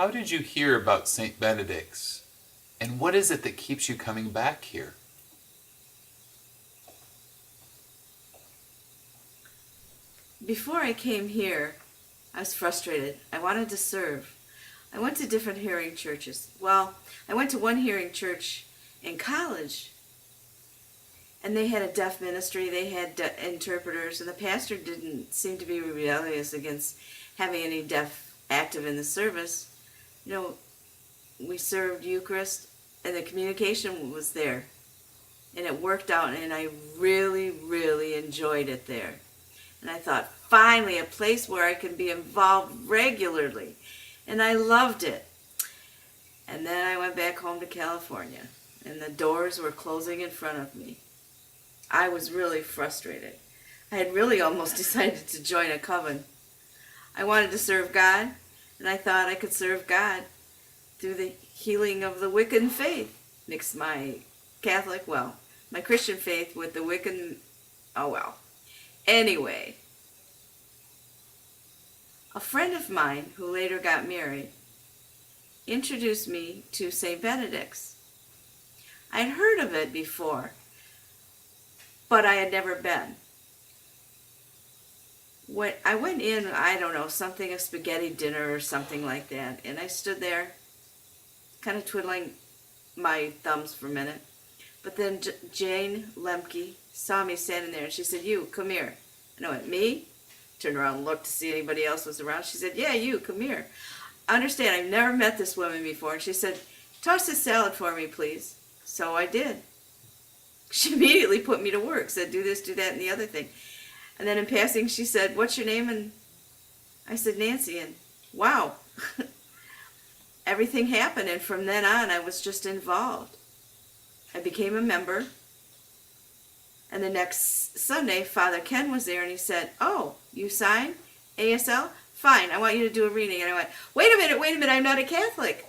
How did you hear about St. Benedict's? And what is it that keeps you coming back here? Before I came here, I was frustrated. I wanted to serve. I went to different hearing churches. Well, I went to one hearing church in college, and they had a deaf ministry. They had interpreters, and the pastor didn't seem to be rebellious against having any deaf active in the service. You know, we served Eucharist, and the communication was there, and it worked out, and I really, really enjoyed it there. And I thought, finally, a place where I can be involved regularly. And I loved it. And then I went back home to California, and the doors were closing in front of me. I was really frustrated. I had really almost decided to join a coven. I wanted to serve God, and I thought I could serve God through the healing of the Wiccan faith. Mix my my Christian faith with the Wiccan, oh well. Anyway, a friend of mine who later got married introduced me to St. Benedict's. I'd heard of it before, but I had never been. When I went in, I don't know, a spaghetti dinner or something like that, and I stood there kind of twiddling my thumbs for a minute. But then Jane Lemke saw me standing there, and she said, "You, come here." And I went, "Me?" Turned around and looked to see anybody else was around. She said, "Yeah, you, come here. Understand, I've never met this woman before." And she said, "Toss this salad for me, please." So I did. She immediately put me to work, said, "Do this, do that, and the other thing." And then in passing, she said, "What's your name?" And I said, "Nancy." And wow, everything happened. And from then on, I was just involved. I became a member. And the next Sunday, Father Ken was there, and he said, "Oh, you sign ASL? Fine, I want you to do a reading." And I went, wait a minute, I'm not a Catholic.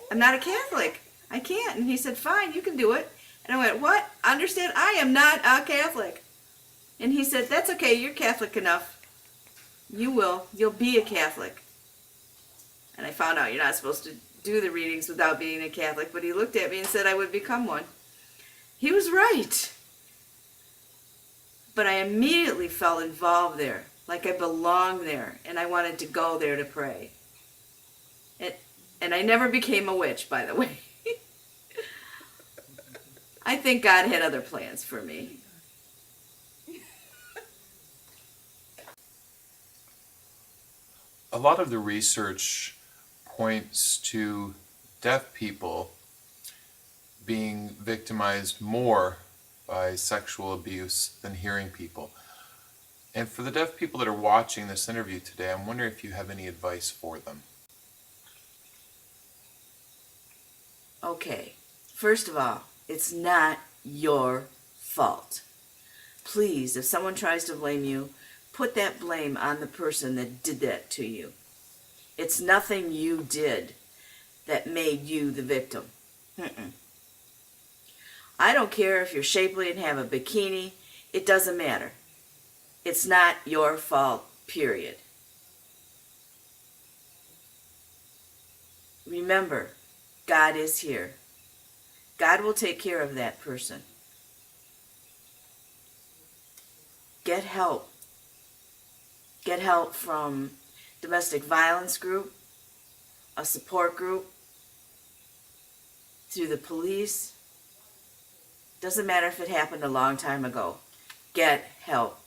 I can't." And he said, "Fine, you can do it." And I went, "What? Understand, I am not a Catholic." And he said, "That's okay, you're Catholic enough. You'll be a Catholic." And I found out you're not supposed to do the readings without being a Catholic, but he looked at me and said I would become one. He was right. But I immediately felt involved there, like I belonged there, and I wanted to go there to pray. And I never became a witch, by the way. I think God had other plans for me. A lot of the research points to deaf people being victimized more by sexual abuse than hearing people. And for the deaf people that are watching this interview today, I'm wondering if you have any advice for them. Okay, first of all, it's not your fault. Please, if someone tries to blame you, put that blame on the person that did that to you. It's nothing you did that made you the victim. I don't care if you're shapely and have a bikini. It doesn't matter. It's not your fault, period. Remember, God is here. God will take care of that person. Get help. Get help from domestic violence group, a support group, through the police. Doesn't matter if it happened a long time ago. Get help.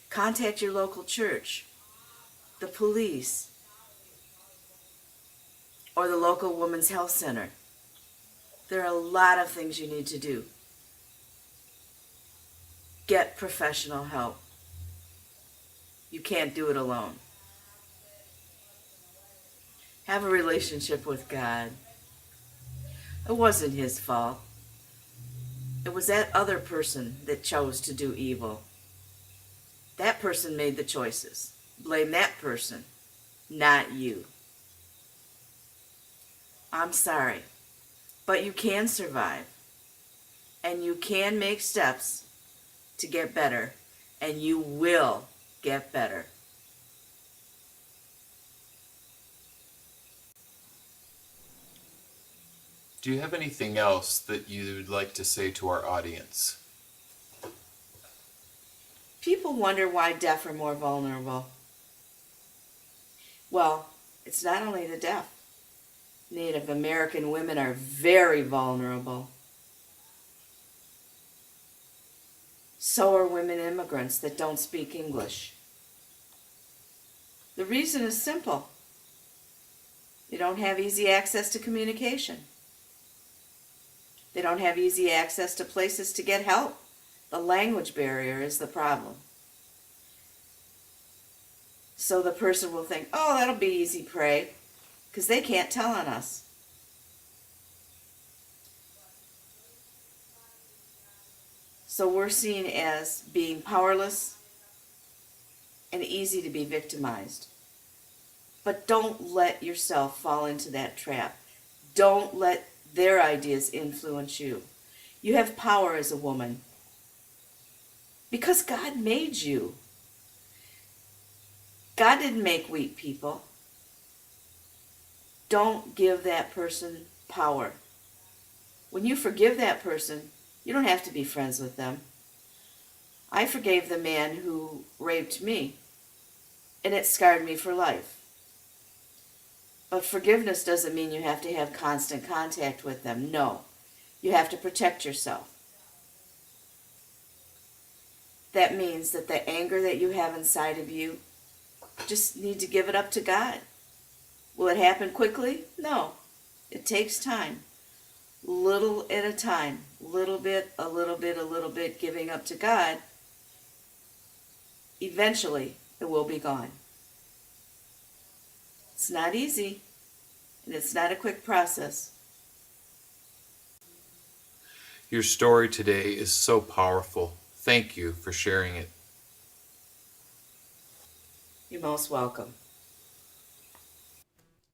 Contact your local church, the police, or the local women's health center. There are a lot of things you need to do. Get professional help. You can't do it alone. Have a relationship with God. It wasn't his fault. It was that other person that chose to do evil. That person made the choices. Blame that person, not you. I'm sorry, but you can survive, and you can make steps to get better, and you will get better. Do you have anything else that you'd like to say to our audience? People wonder why deaf are more vulnerable. Well, it's not only the deaf. Native American women are very vulnerable. So are women immigrants that don't speak English. The reason is simple. They don't have easy access to communication. They don't have easy access to places to get help. The language barrier is the problem. So the person will think, oh, that'll be easy prey, because they can't tell on us. So we're seen as being powerless and easy to be victimized. But don't let yourself fall into that trap. Don't let their ideas influence you. You have power as a woman because God made you. God didn't make weak people. Don't give that person power. When you forgive that person, you don't have to be friends with them. I forgave the man who raped me, and it scarred me for life. But forgiveness doesn't mean you have to have constant contact with them. No, you have to protect yourself. That means that the anger that you have inside of you, just need to give it up to God. Will it happen quickly? No, it takes time. Little at a time, little bit, a little bit, a little bit, giving up to God. Eventually, it will be gone. It's not easy, and it's not a quick process. Your story today is so powerful. Thank you for sharing it. You're most welcome.